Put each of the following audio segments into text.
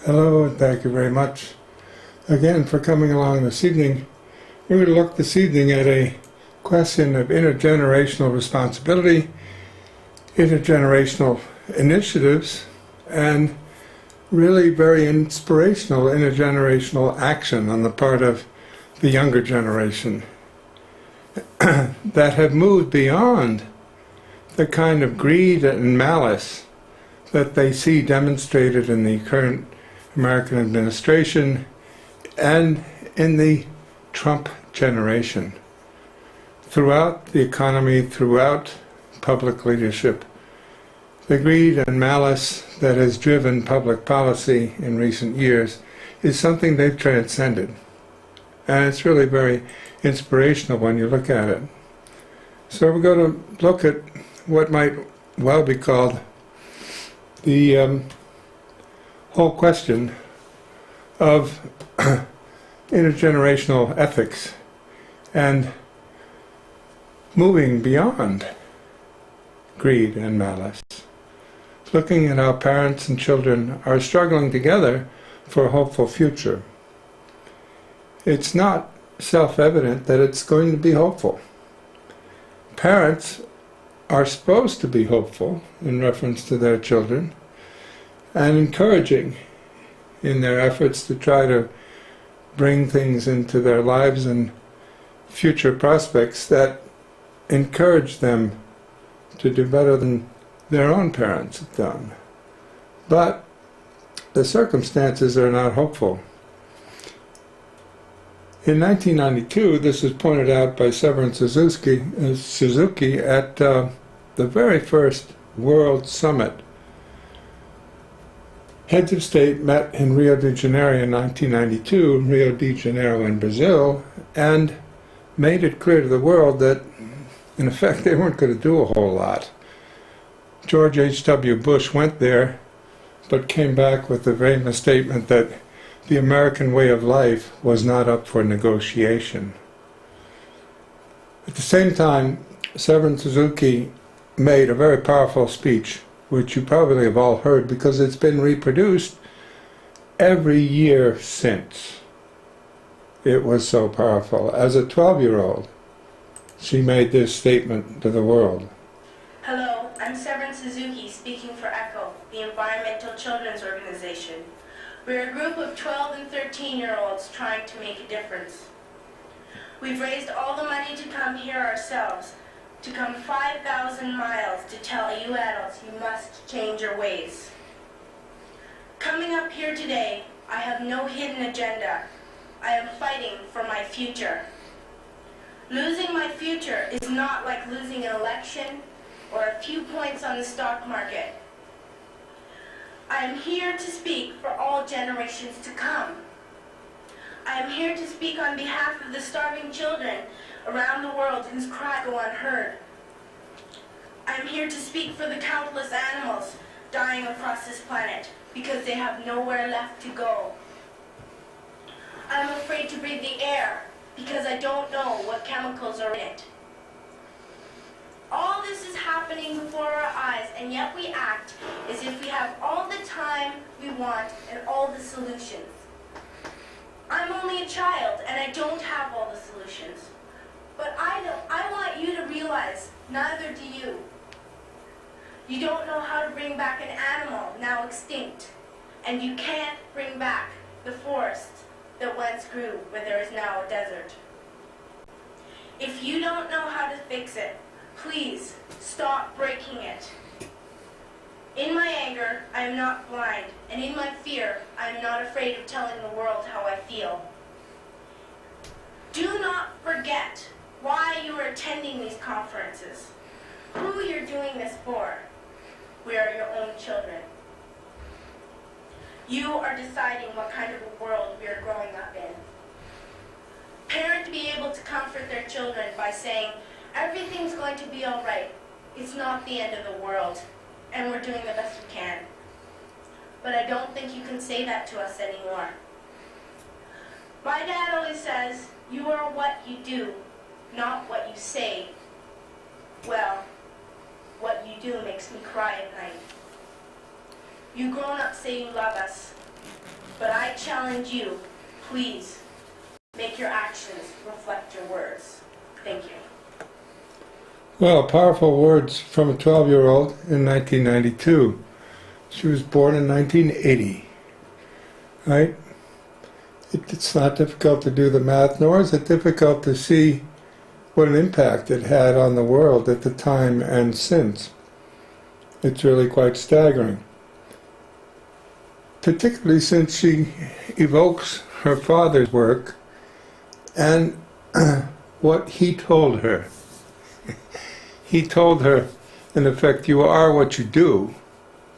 Hello, and thank you very much again for coming along this evening. We're going to look this evening at a question of intergenerational responsibility, intergenerational initiatives, and really very inspirational intergenerational action on the part of the younger generation that have moved beyond the kind of greed and malice that they see demonstrated in the current American administration and in the Trump generation. Throughout the economy, throughout public leadership, the greed and malice that has driven public policy in recent years is something they've transcended. And it's really very inspirational when you look at it. So we're going to look at what might well be called the whole question of intergenerational ethics and moving beyond greed and malice. Looking at how parents and children are struggling together for a hopeful future. It's not self-evident that it's going to be hopeful. Parents are supposed to be hopeful in reference to their children and encouraging in their efforts to try to bring things into their lives and future prospects that encourage them to do better than their own parents have done. But the circumstances are not hopeful. In 1992, this was pointed out by Suzuki at the very first World Summit. Heads of state met in Rio de Janeiro in 1992, Rio de Janeiro in Brazil, and made it clear to the world that, in effect, they weren't going to do a whole lot. George H.W. Bush went there, but came back with the famous statement that the American way of life was not up for negotiation. At the same time, Suzuki made a very powerful speech, which you probably have all heard because it's been reproduced every year since. It was so powerful. As a 12-year-old, she made this statement to the world. Hello, I'm Suzuki speaking for ECHO, the Environmental Children's Organization. We're a group of 12 and 13-year-olds trying to make a difference. We've raised all the money to come here ourselves, to come 5,000 miles to tell you adults you must change your ways. Coming up here today, I have no hidden agenda. I am fighting for my future. Losing my future is not like losing an election or a few points on the stock market. I am here to speak for all generations to come. I am here to speak on behalf of the starving children around the world whose cries go unheard. I am here to speak for the countless animals dying across this planet because they have nowhere left to go. I am afraid to breathe the air because I don't know what chemicals are in it. All this is happening before our eyes, and yet we act as if we have all the time we want and all the solutions. I'm only a child, and I don't have all the solutions. But I want you to realize, neither do you. You don't know how to bring back an animal now extinct, and you can't bring back the forest that once grew where there is now a desert. If you don't know how to fix it, please stop breaking it. In my anger, I am not blind, and in my fear, I am not afraid of telling the world how I feel. Do not forget why you are attending these conferences, who you're doing this for. We are your own children. You are deciding what kind of a world we are growing up in. Parents be able to comfort their children by saying, everything's going to be all right. It's not the end of the world, and we're doing the best we can. But I don't think you can say that to us anymore. My dad always says, you are what you do, not what you say. Well, what you do makes me cry at night. You grown-ups say you love us, But I challenge you, please, make your actions reflect your words. Thank you. Well, powerful words from a 12-year-old in 1992. She was born in 1980, right? It's not difficult to do the math, nor is it difficult to see what an impact it had on the world at the time and since. It's really quite staggering. Particularly since she evokes her father's work and what he told her. He told her, in effect, you are what you do,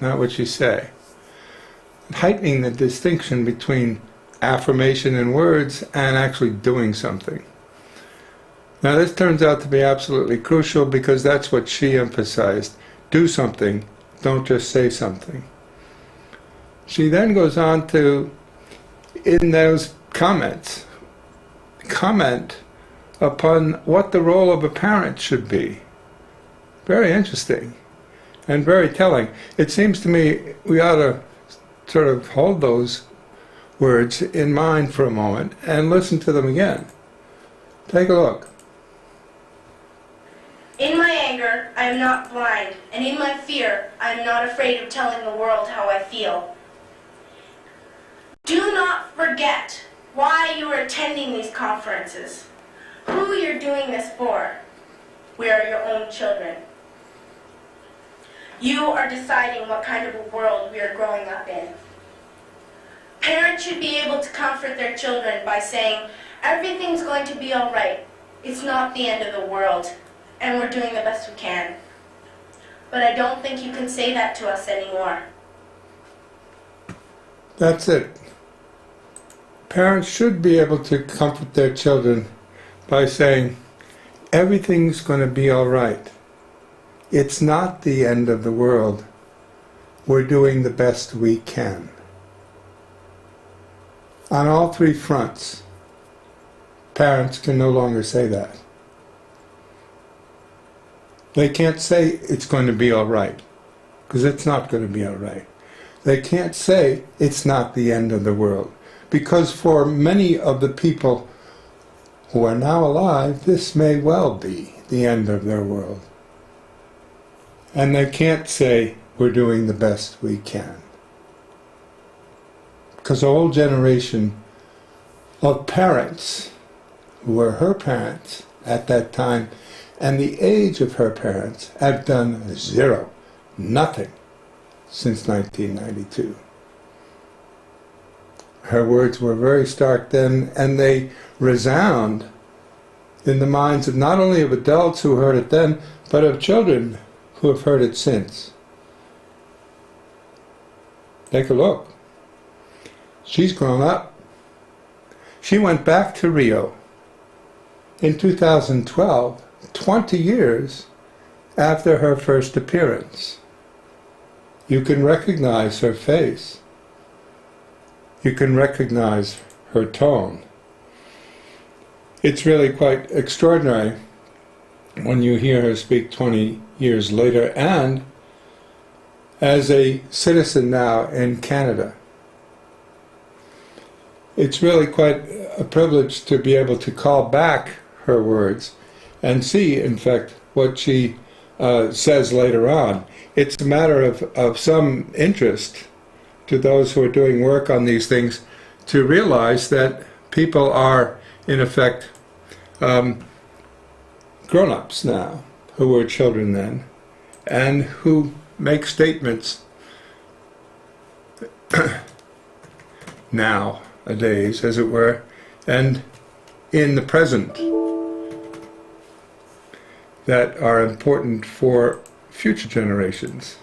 not what you say. Heightening the distinction between affirmation in words and actually doing something. Now this turns out to be absolutely crucial because that's what she emphasized. Do something, don't just say something. She then goes on to, in those comments, comment upon what the role of a parent should be. Very interesting and very telling. It seems to me we ought to sort of hold those words in mind for a moment and listen to them again. Take a look. In my anger, I am not blind, and in my fear, I am not afraid of telling the world how I feel. Do not forget why you are attending these conferences, who you're doing this for. We are your own children. You are deciding what kind of a world we are growing up in. Parents should be able to comfort their children by saying, everything's going to be all right. It's not the end of the world, and we're doing the best we can. But I don't think you can say that to us anymore. That's it. Parents should be able to comfort their children by saying, everything's going to be all right. It's not the end of the world. We're doing the best we can. On all three fronts, parents can no longer say that. They can't say it's going to be all right, because it's not going to be all right. They can't say it's not the end of the world, because for many of the people who are now alive, this may well be the end of their world. And they can't say we're doing the best we can. Because a whole generation of parents who were her parents at that time and the age of her parents have done zero, nothing, since 1992. Her words were very stark then, and they resound in the minds of not only of adults who heard it then, but of children who have heard it since. Take a look. She's grown up. She went back to Rio in 2012, 20 years after her first appearance. You can recognize her face. You can recognize her tone. It's really quite extraordinary when you hear her speak 20 years later, and as a citizen now in Canada. It's really quite a privilege to be able to call back her words and see, in fact, what she says later on. It's a matter of some interest to those who are doing work on these things to realize that people are, in effect, grown-ups now, who were children then, and who make statements nowadays, as it were, and in the present, that are important for future generations.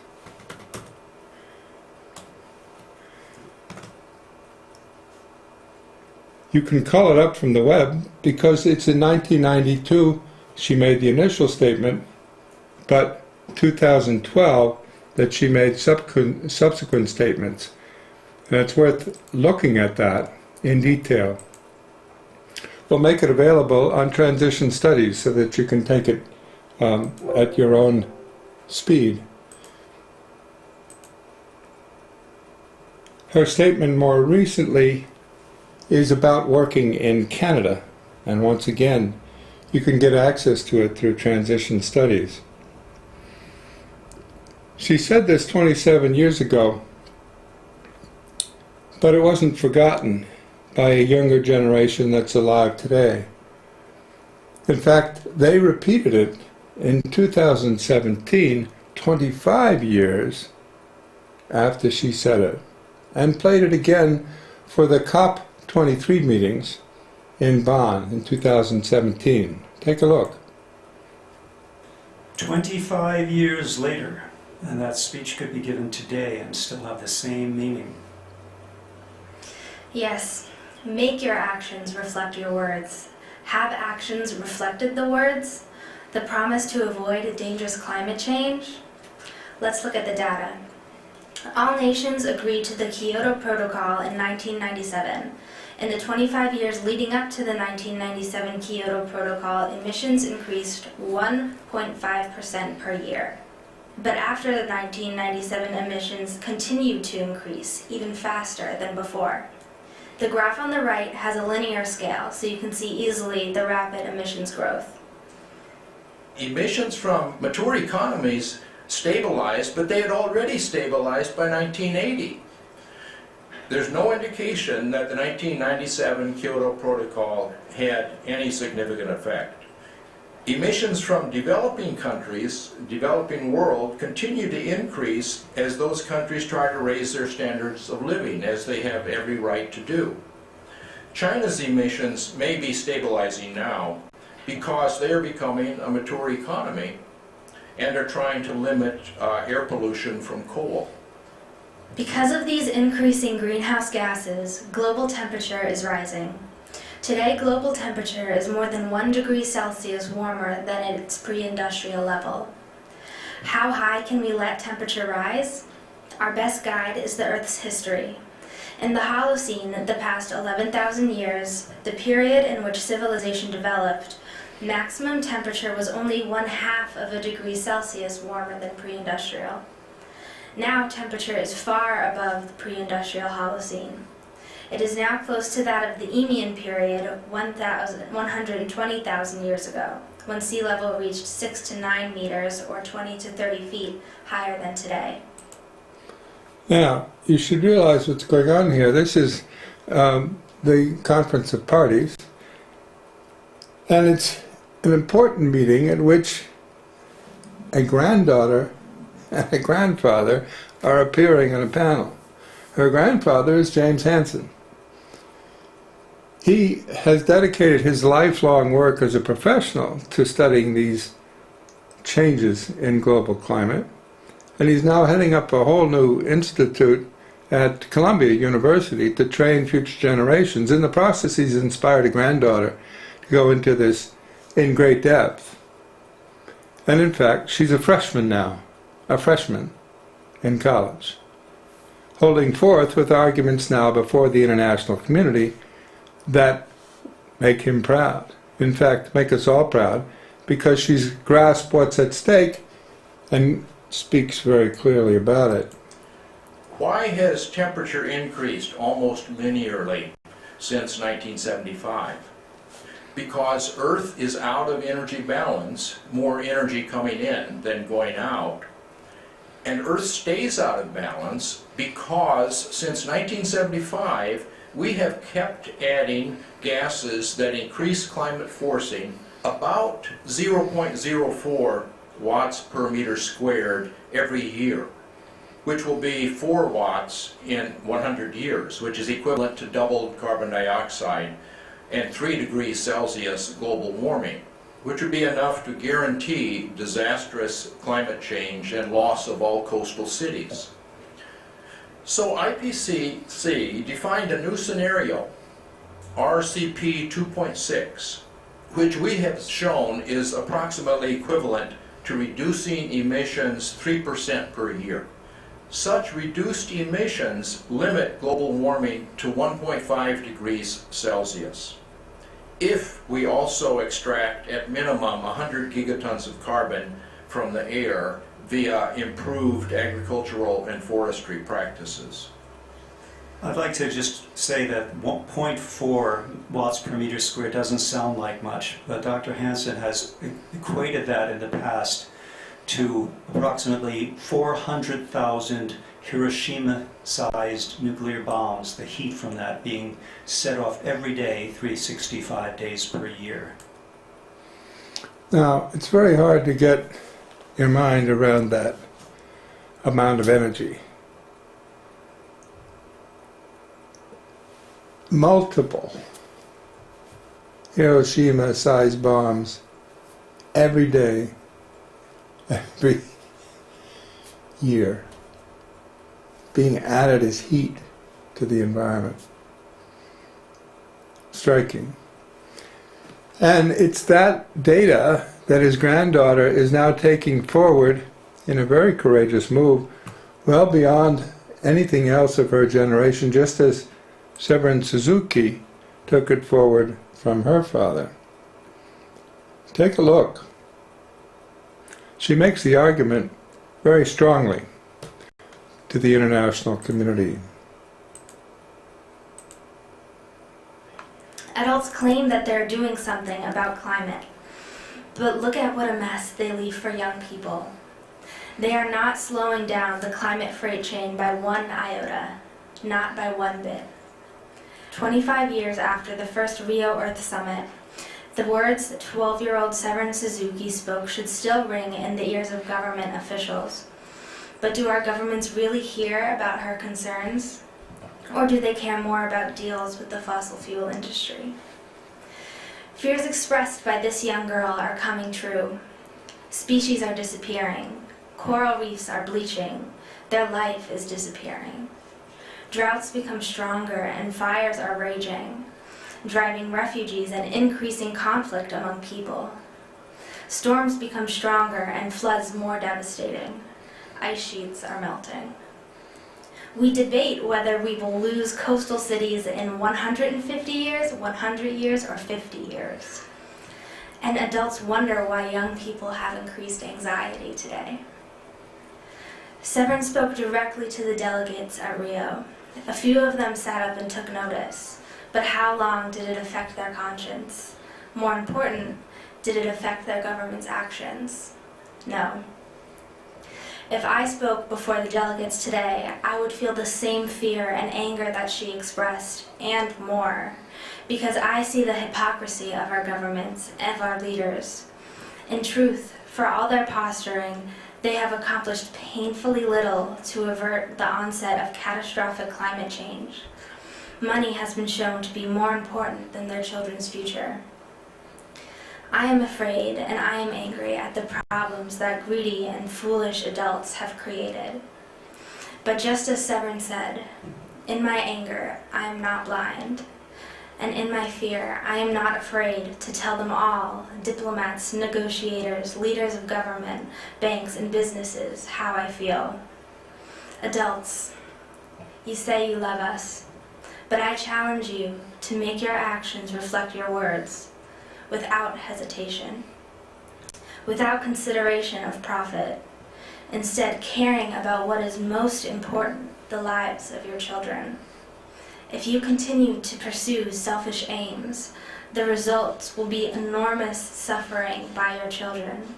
You can call it up from the web because it's in 1992 she made the initial statement, but 2012 that she made subsequent statements. And it's worth looking at that in detail. We'll make it available on Transition Studies so that you can take it at your own speed. Her statement more recently is about working in Canada, and once again, you can get access to it through Transition Studies. She said this 27 years ago, but it wasn't forgotten by a younger generation that's alive today. In fact, they repeated it in 2017, 25 years after she said it, and played it again for the COP23 meetings in Bonn in 2017. Take a look. 25 years later, and that speech could be given today and still have the same meaning. Yes, make your actions reflect your words. Have actions reflected the words? The promise to avoid dangerous climate change? Let's look at the data. All nations agreed to the Kyoto Protocol in 1997. In the 25 years leading up to the 1997 Kyoto Protocol, emissions increased 1.5% per year. But after the 1997 emissions continued to increase even faster than before. The graph on the right has a linear scale, so you can see easily the rapid emissions growth. Emissions from mature economies stabilized, but they had already stabilized by 1980. There's no indication that the 1997 Kyoto Protocol had any significant effect. Emissions from developing countries, developing world, continue to increase as those countries try to raise their standards of living, as they have every right to do. China's emissions may be stabilizing now because they are becoming a mature economy and are trying to limit air pollution from coal. Because of these increasing greenhouse gases, global temperature is rising. Today, global temperature is more than 1 degree Celsius warmer than its pre-industrial level. How high can we let temperature rise? Our best guide is the Earth's history. In the Holocene, the past 11,000 years, the period in which civilization developed, maximum temperature was only 1/2 of a degree Celsius warmer than pre-industrial. Now temperature is far above the pre-industrial Holocene. It is now close to that of the Eemian period 120,000 years ago, when sea level reached 6 to 9 meters or 20 to 30 feet higher than today. Now, you should realize what's going on here. This is the Conference of Parties, and it's an important meeting at which a granddaughter and a grandfather are appearing on a panel. Her grandfather is James Hansen. He has dedicated his lifelong work as a professional to studying these changes in global climate, and he's now heading up a whole new institute at Columbia University to train future generations. In the process, he's inspired a granddaughter to go into this in great depth. And in fact, she's a freshman now, a freshman in college, holding forth with arguments now before the international community that make him proud. In fact, make us all proud, because she's grasped what's at stake and speaks very clearly about it. Why has temperature increased almost linearly since 1975? Because Earth is out of energy balance, more energy coming in than going out. And Earth stays out of balance because since 1975, we have kept adding gases that increase climate forcing about 0.04 watts per meter squared every year, which will be 4 watts in 100 years, which is equivalent to doubled carbon dioxide and 3 degrees Celsius global warming, which would be enough to guarantee disastrous climate change and loss of all coastal cities. So IPCC defined a new scenario, RCP 2.6, which we have shown is approximately equivalent to reducing emissions 3% per year. Such reduced emissions limit global warming to 1.5 degrees Celsius. If we also extract at minimum 100 gigatons of carbon from the air via improved agricultural and forestry practices. I'd like to just say that 1.4 watts per meter squared doesn't sound like much, but Dr. Hansen has equated that in the past to approximately 400,000 Hiroshima-sized nuclear bombs, the heat from that being set off every day, 365 days per year. Now, it's very hard to get your mind around that amount of energy. Multiple Hiroshima-sized bombs every day, every year, being added as heat to the environment. Striking. And it's that data that his granddaughter is now taking forward in a very courageous move, well beyond anything else of her generation, just as Cullis-Suzuki took it forward from her father. Take a look. She makes the argument very strongly to the international community. Adults claim that they're doing something about climate, but look at what a mess they leave for young people. They are not slowing down the climate freight train by 1 iota, not by 1 bit. 25 years after the first Rio Earth Summit, the words that 12-year-old Cullis-Suzuki spoke should still ring in the ears of government officials. But do our governments really hear about her concerns? Or do they care more about deals with the fossil fuel industry? Fears expressed by this young girl are coming true. Species are disappearing. Coral reefs are bleaching. Their life is disappearing. Droughts become stronger and fires are raging, driving refugees and increasing conflict among people. Storms become stronger and floods more devastating. Ice sheets are melting. We debate whether we will lose coastal cities in 150 years, 100 years, or 50 years. And adults wonder why young people have increased anxiety today. Severn spoke directly to the delegates at Rio. A few of them sat up and took notice, but how long did it affect their conscience? More important, did it affect their government's actions? No. If I spoke before the delegates today, I would feel the same fear and anger that she expressed, and more, because I see the hypocrisy of our governments and of our leaders. In truth, for all their posturing, they have accomplished painfully little to avert the onset of catastrophic climate change. Money has been shown to be more important than their children's future. I am afraid and I am angry at the problems that greedy and foolish adults have created. But just as Severn said, in my anger, I am not blind. And in my fear, I am not afraid to tell them all, diplomats, negotiators, leaders of government, banks, and businesses, how I feel. Adults, you say you love us, but I challenge you to make your actions reflect your words, without hesitation, without consideration of profit, instead caring about what is most important, the lives of your children. If you continue to pursue selfish aims, the results will be enormous suffering by your children,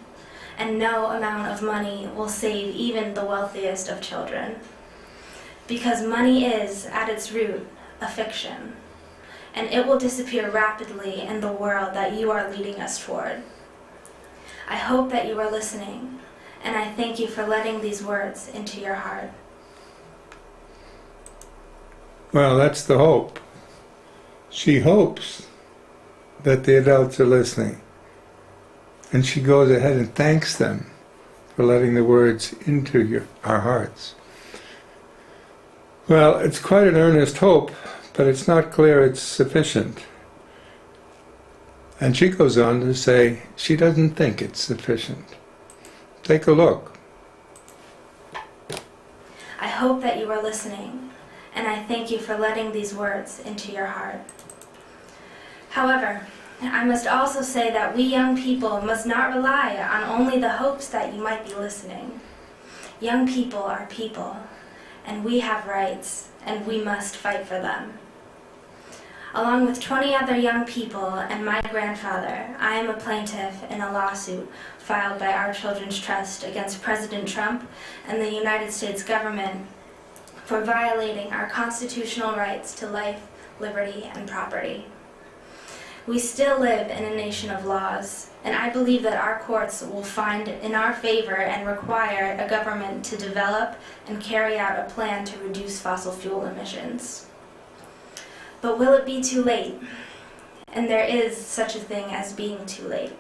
and no amount of money will save even the wealthiest of children. Because money is, at its root, a fiction, and it will disappear rapidly in the world that you are leading us toward. I hope that you are listening, and I thank you for letting these words into your heart. Well, that's the hope. She hopes that the adults are listening. And she goes ahead and thanks them for letting the words into our hearts. Well, it's quite an earnest hope, but it's not clear it's sufficient. And she goes on to say she doesn't think it's sufficient. Take a look. I hope that you are listening, and I thank you for letting these words into your heart. However, I must also say that we young people must not rely on only the hopes that you might be listening. Young people are people, and we have rights, and we must fight for them. Along with 20 other young people and my grandfather, I am a plaintiff in a lawsuit filed by Our Children's Trust against President Trump and the United States government for violating our constitutional rights to life, liberty, and property. We still live in a nation of laws, and I believe that our courts will find in our favor and require a government to develop and carry out a plan to reduce fossil fuel emissions. But will it be too late? And there is such a thing as being too late.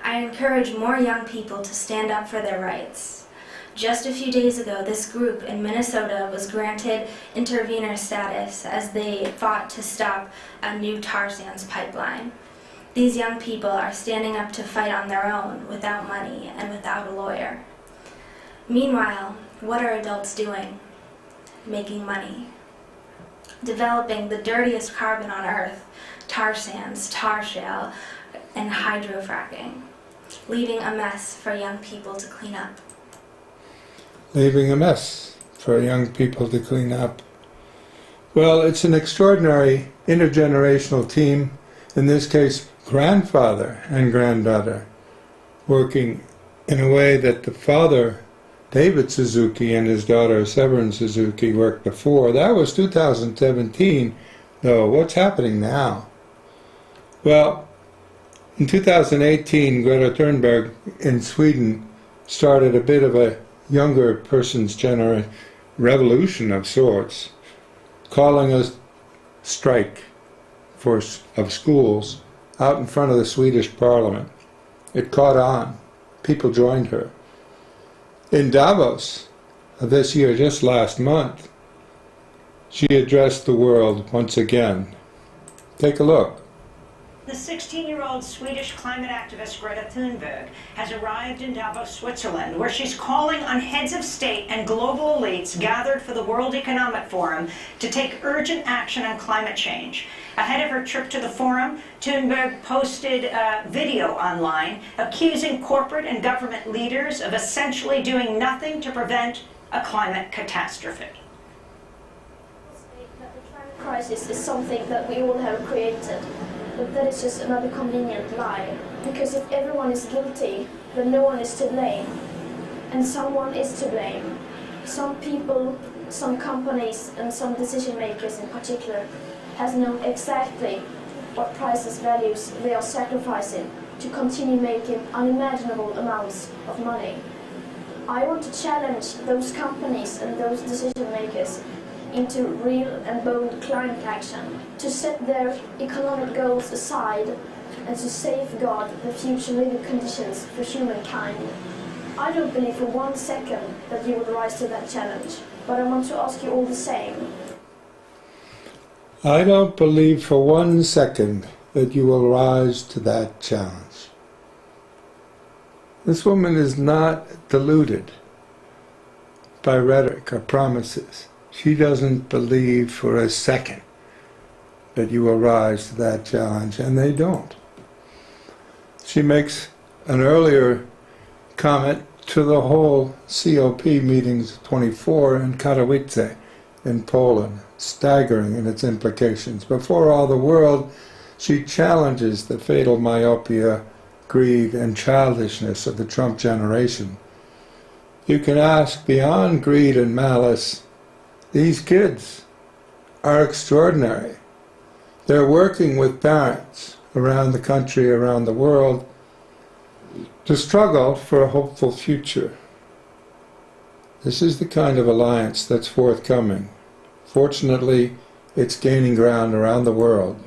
I encourage more young people to stand up for their rights. Just a few days ago, this group in Minnesota was granted intervenor status as they fought to stop a new tar sands pipeline. These young people are standing up to fight on their own, without money and without a lawyer. Meanwhile, what are adults doing? Making money. Developing the dirtiest carbon on Earth, tar sands, tar shale, and hydrofracking. Leaving a mess for young people to clean up. Leaving a mess for young people to clean up. Well, it's an extraordinary intergenerational team, in this case grandfather and granddaughter, working in a way that the father, David Suzuki, and his daughter Severin Suzuki worked before. That was 2017, though. What's happening now? Well, in 2018, Greta Thunberg in Sweden started a bit of a younger person's revolution of sorts, calling a strike of schools out in front of the Swedish parliament. It caught on. People joined her. In Davos this year, just last month, she addressed the world once again. Take a look. The 16-year-old Swedish climate activist Greta Thunberg has arrived in Davos, Switzerland, where she's calling on heads of state and global elites gathered for the World Economic Forum to take urgent action on climate change. Ahead of her trip to the forum, Thunberg posted a video online accusing corporate and government leaders of essentially doing nothing to prevent a climate catastrophe. The climate crisis is something that we all have created. But that is just another convenient lie. Because if everyone is guilty, then no one is to blame. And someone is to blame. Some people, some companies, and some decision makers in particular has known exactly what prices values they are sacrificing to continue making unimaginable amounts of money. I want to challenge those companies and those decision makers into real and bold climate action, to set their economic goals aside and to safeguard the future living conditions for humankind. I don't believe for 1 second that you will rise to that challenge, but I want to ask you all the same. I don't believe for 1 second that you will rise to that challenge. This woman is not deluded by rhetoric or promises. She doesn't believe for a second that you will rise to that challenge, and they don't. She makes an earlier comment to the whole COP meetings 24 in Katowice in Poland, staggering in its implications. Before all the world, she challenges the fatal myopia, greed, and childishness of the Trump generation. You can ask, beyond greed and malice, these kids are extraordinary. They're working with parents around the country, around the world, to struggle for a hopeful future. This is the kind of alliance that's forthcoming. Fortunately, it's gaining ground around the world.